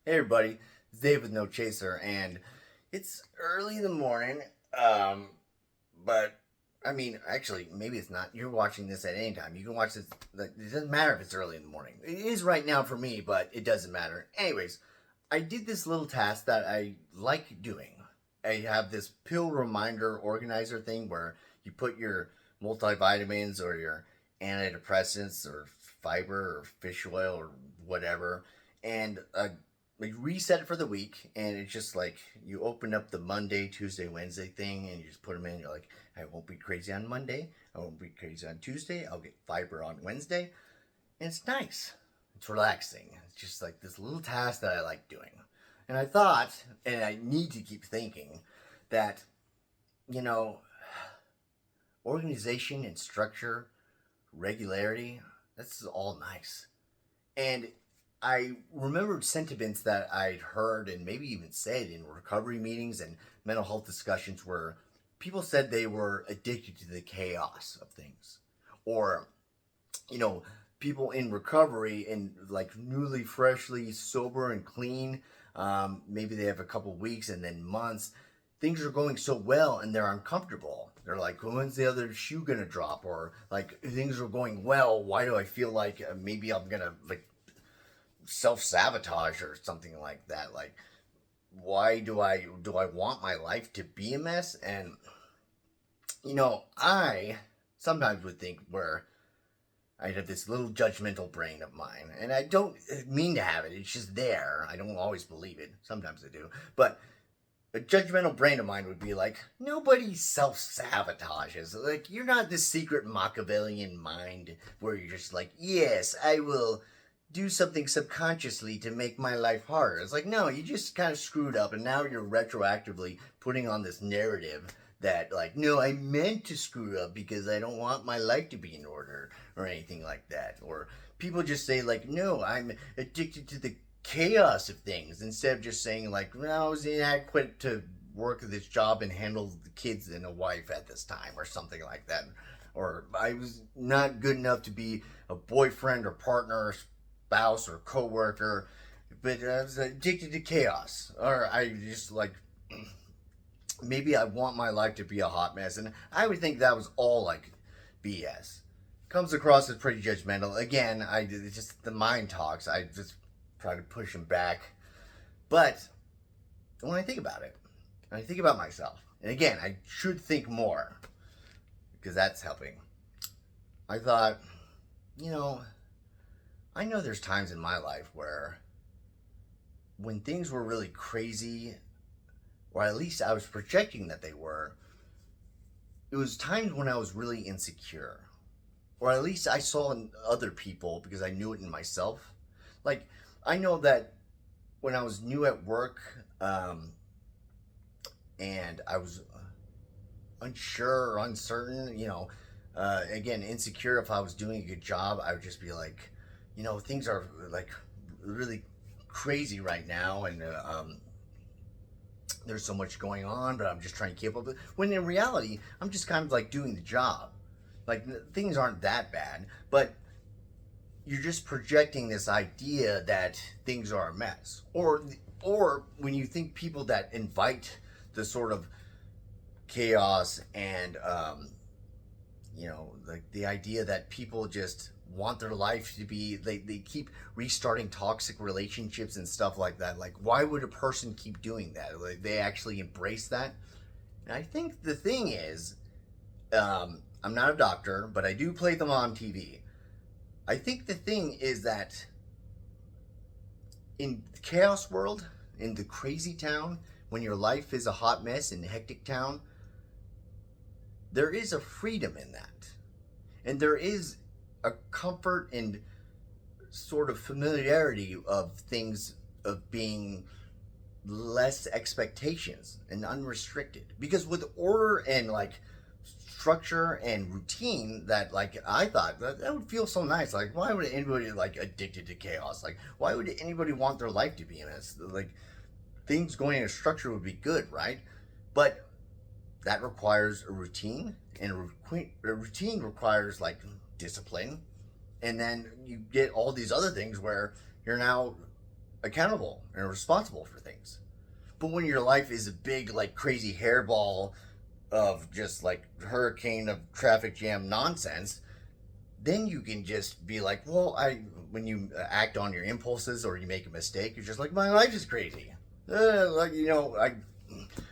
Hey everybody, it's Dave with No Chaser, and it's early in the morning. Um, but I mean, actually, maybe it's not. You're watching this at any time. You can watch this. It doesn't matter if it's early in the morning. It is right now for me, but it doesn't matter. Anyways, I did this little task that I like doing. I have this pill reminder organizer thing where you put your multivitamins or your antidepressants or fiber or fish oil or whatever, and like reset it for the week, and it's just like you open up the Monday, Tuesday, Wednesday thing, and you just put them in. You're like, I won't be crazy on Monday. I won't be crazy on Tuesday. I'll get fiber on Wednesday, and it's nice. It's relaxing. It's just like this little task that I like doing. And I thought, and I need to keep thinking, that you know, organization and structure, regularity, that's all nice. And I remembered sentiments that I'd heard and maybe even said in recovery meetings and mental health discussions where people said they were addicted to the chaos of things. Or, you know, people in recovery and like newly, freshly sober and clean, maybe they have a couple weeks and then months. Things are going so well and they're uncomfortable. They're like, when's the other shoe gonna drop? Or like, things are going well. Why do I feel like maybe I'm gonna like self-sabotage or something like that? Like, why do I want my life to be a mess? And I sometimes would think where I have this little judgmental brain of mine, and I don't mean to have it. It's just there. I don't always believe it. Sometimes I do, but a judgmental brain of mine would be like, nobody self sabotages. Like, you're not this secret Machiavellian mind where you're just like, yes, I will do something subconsciously to make my life harder. It's like, no, you just kind of screwed up, and now you're retroactively putting on this narrative that, like, no, I meant to screw up because I don't want my life to be in order or anything like that. Or people just say, like, no, I'm addicted to the chaos of things instead of just saying, like, well, I was inadequate to work this job and handle the kids and a wife at this time or something like that. Or I was not good enough to be a boyfriend or partner or spouse or coworker, but I was addicted to chaos. Or I just like maybe I want my life to be a hot mess, and I would think that was all like BS. Comes across as pretty judgmental. Again, it's just the mind talks. I just try to push him back, but when I think about it, I think about myself, and again, I should think more because that's helping. I thought, you know, I know there's times in my life where when things were really crazy, or at least I was projecting that they were, it was times when I was really insecure. Or at least I saw in other people because I knew it in myself. Like, I know that when I was new at work, and I was unsure or uncertain, again, insecure if I was doing a good job, I would just be like, things are like really crazy right now, and there's so much going on, but I'm just trying to keep up with. When in reality, I'm just kind of like doing the job. Like, things aren't that bad, but you're just projecting this idea that things are a mess. Or when you think people that invite the sort of chaos and like the idea that people just want their life to be, they keep restarting toxic relationships and stuff like that. Like, why would a person keep doing that? Like, they actually embrace that. And I think the thing is, I'm not a doctor, but I do play them on TV. I think the thing is that in the chaos world, in the crazy town, when your life is a hot mess in a hectic town, there is a freedom in that. And there is a comfort and sort of familiarity of things, of being less expectations and unrestricted. Because with order and like structure and routine, that like I thought that would feel so nice. Like, why would anybody like addicted to chaos? Like, why would anybody want their life to be in this? Like, things going in a structure would be good, right? But that requires a routine, and a routine requires like discipline, and then you get all these other things where you're now accountable and responsible for things. But when your life is a big, like, crazy hairball of just like hurricane of traffic jam nonsense, then you can just be like, well, when you act on your impulses or you make a mistake, you're just like, my life is crazy. Like,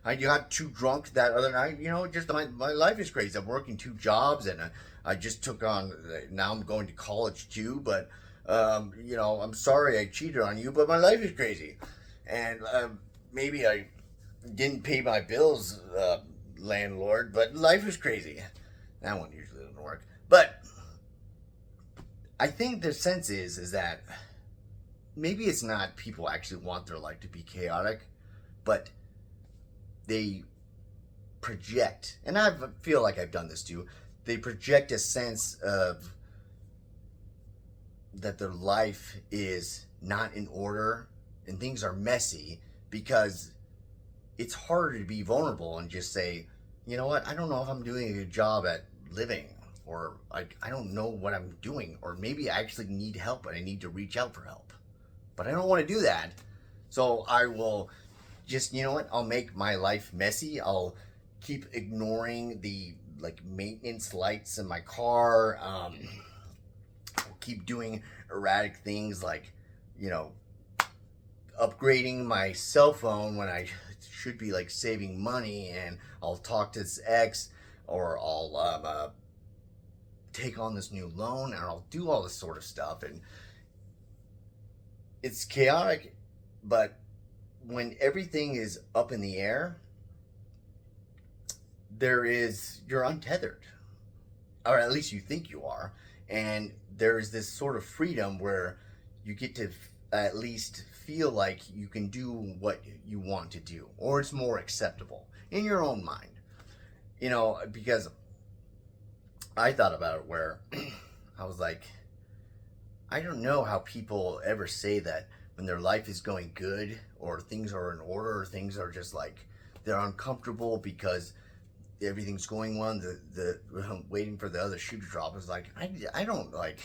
I got too drunk that other night. Just my life is crazy. I'm working 2 jobs, and I just took on. Now I'm going to college too. But I'm sorry I cheated on you, but my life is crazy, and maybe I didn't pay my bills, landlord. But life is crazy. That one usually doesn't work. But I think the sense is that maybe it's not people actually want their life to be chaotic, but they project, and I feel like I've done this too. They project a sense of that their life is not in order and things are messy because it's harder to be vulnerable and just say, you know what, I don't know if I'm doing a good job at living, or I don't know what I'm doing, or maybe I actually need help and I need to reach out for help. But I don't want to do that. So I will just, you know what, I'll make my life messy. I'll keep ignoring the like maintenance lights in my car. I'll keep doing erratic things like, you know, upgrading my cell phone when I should be like saving money, and I'll talk to this ex, or I'll take on this new loan, and I'll do all this sort of stuff. And it's chaotic, but when everything is up in the air, you're untethered, or at least you think you are, and there's this sort of freedom where you get to at least feel like you can do what you want to do, or it's more acceptable in your own mind. Because I thought about it where I was like, I don't know how people ever say that when their life is going good, or things are in order, or things are just like they're uncomfortable because everything's going well. The waiting for the other shoe to drop is like, I don't like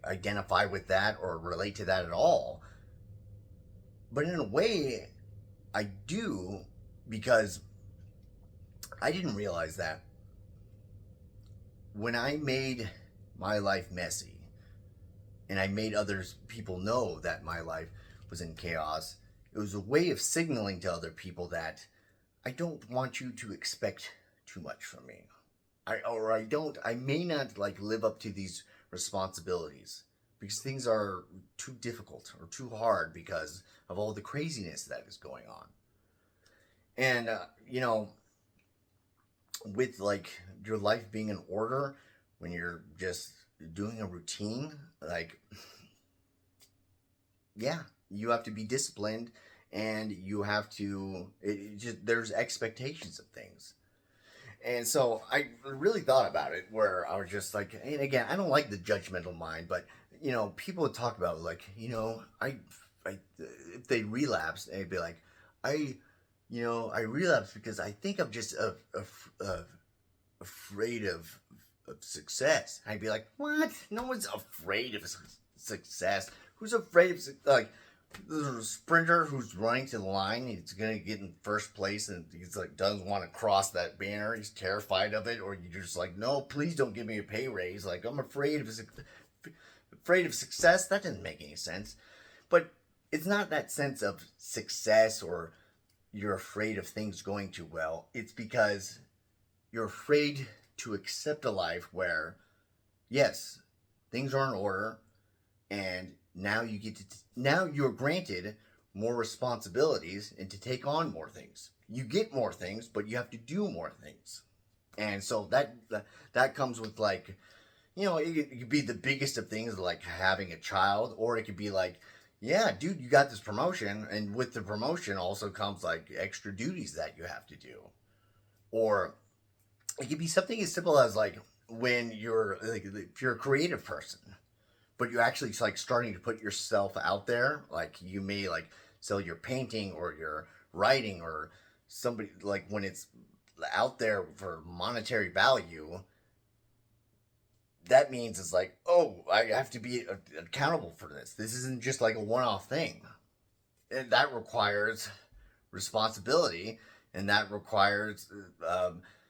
identify with that or relate to that at all. But in a way, I do, because I didn't realize that when I made my life messy and I made others people know that my life was in chaos, it was a way of signaling to other people that I don't want you to expect too much from me. I may not like live up to these responsibilities because things are too difficult or too hard because of all the craziness that is going on. And, with like your life being in order, when you're just doing a routine, like, yeah, you have to be disciplined, and you have to, there's expectations of things. And so I really thought about it where I was just like, and again, I don't like the judgmental mind, but people would talk about like, I if they relapse, they'd be like, I, I relapse because I think I'm just afraid of success. I'd be like, what? No one's afraid of success. Who's afraid of like? There's a sprinter who's running to the line. He's gonna get in first place, and he's like doesn't want to cross that banner. He's terrified of it, or you're just like, no, please don't give me a pay raise. Like, I'm afraid of success. That doesn't make any sense. But it's not that sense of success, or you're afraid of things going too well. It's because you're afraid to accept a life where, yes, things are in order, and now you're granted more responsibilities and to take on more things. You get more things, but you have to do more things. And so that comes with like, it could be the biggest of things, like having a child, or it could be like, yeah, dude, you got this promotion, and with the promotion also comes like extra duties that you have to do. Or it could be something as simple as like when you're like, if you're a creative person, but you're actually like starting to put yourself out there. Like, you may like sell your painting or your writing, or somebody, like when it's out there for monetary value, that means it's like, oh, I have to be accountable for this. This isn't just like a one-off thing. And that requires responsibility, and that requires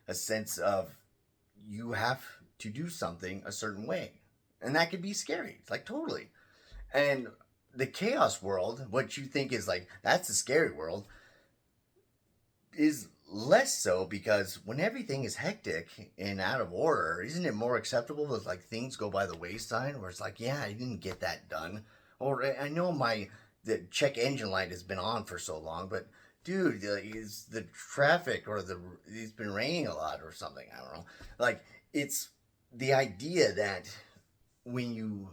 a sense of you have to do something a certain way, and that can be scary. It's like totally. And the chaos world, what you think is like that's the scary world, is less so because when everything is hectic and out of order, isn't it more acceptable if like things go by the wayside where it's like, yeah, I didn't get that done, or I know my the check engine light has been on for so long, but dude, is the traffic or it's been raining a lot or something? I don't know. Like it's the idea that when you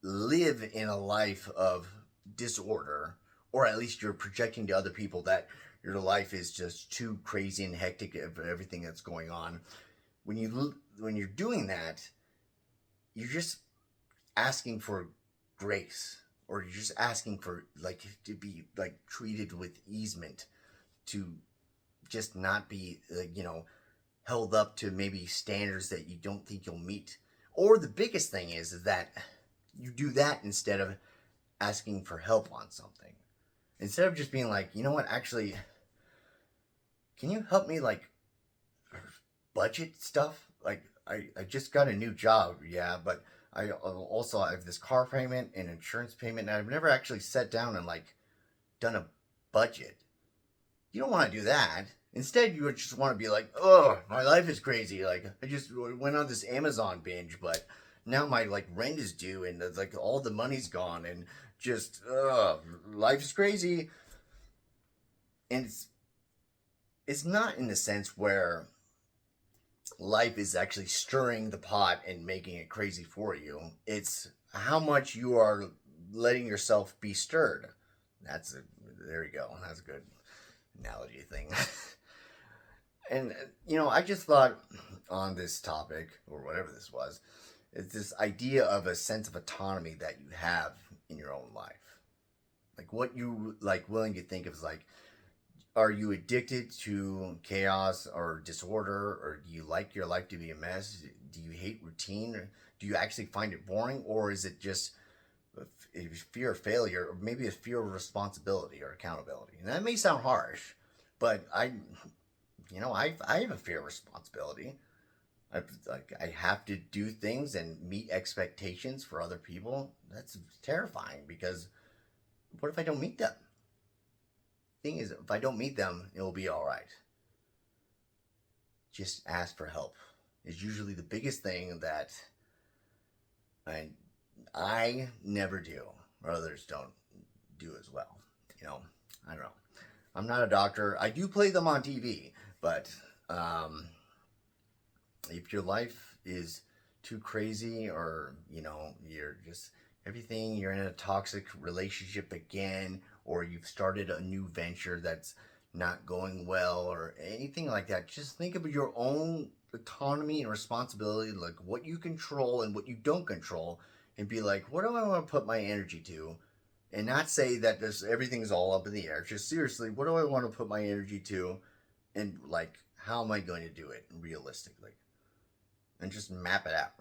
live in a life of disorder, or at least you're projecting to other people that your life is just too crazy and hectic of everything that's going on. When you're doing that, you're just asking for grace, or you're just asking for like to be like treated with easement, to just not be held up to maybe standards that you don't think you'll meet. Or the biggest thing is that you do that instead of asking for help on something. Instead of just being like, you know what, actually, can you help me like budget stuff? Like I just got a new job, yeah, but I also have this car payment and insurance payment, and I've never actually sat down and like done a budget. You don't want to do that. Instead, you just want to be like, oh, my life is crazy. Like I just went on this Amazon binge, but now my like rent is due and like all the money's gone and just life is crazy. And it's not in the sense where life is actually stirring the pot and making it crazy for you. It's how much you are letting yourself be stirred. There you go. That's a good analogy thing. And I just thought on this topic or whatever this was, it's this idea of a sense of autonomy that you have in your own life. Like what you like willing to think of is like, are you addicted to chaos or disorder, or do you like your life to be a mess? Do you hate routine? Or do you actually find it boring, or is it just a fear of failure, or maybe a fear of responsibility or accountability? And that may sound harsh, but I have a fear of responsibility. I have to do things and meet expectations for other people. That's terrifying because what if I don't meet them? Thing is, if I don't meet them, it'll be all right. Just ask for help is usually the biggest thing that I never do, or others don't do as well. I don't know. I'm not a doctor. I do play them on TV, but if your life is too crazy, or you're just everything, you're in a toxic relationship again, or you've started a new venture that's not going well, or anything like that, just think of your own autonomy and responsibility, like what you control and what you don't control, and be like, what do I want to put my energy to? And not say that everything's all up in the air. Just seriously, what do I want to put my energy to? And like, how am I going to do it realistically? And just map it out.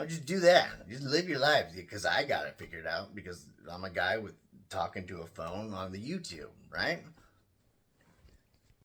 Just do that. Just live your life, because I got it figured out because I'm a guy with talking to a phone on the YouTube, right?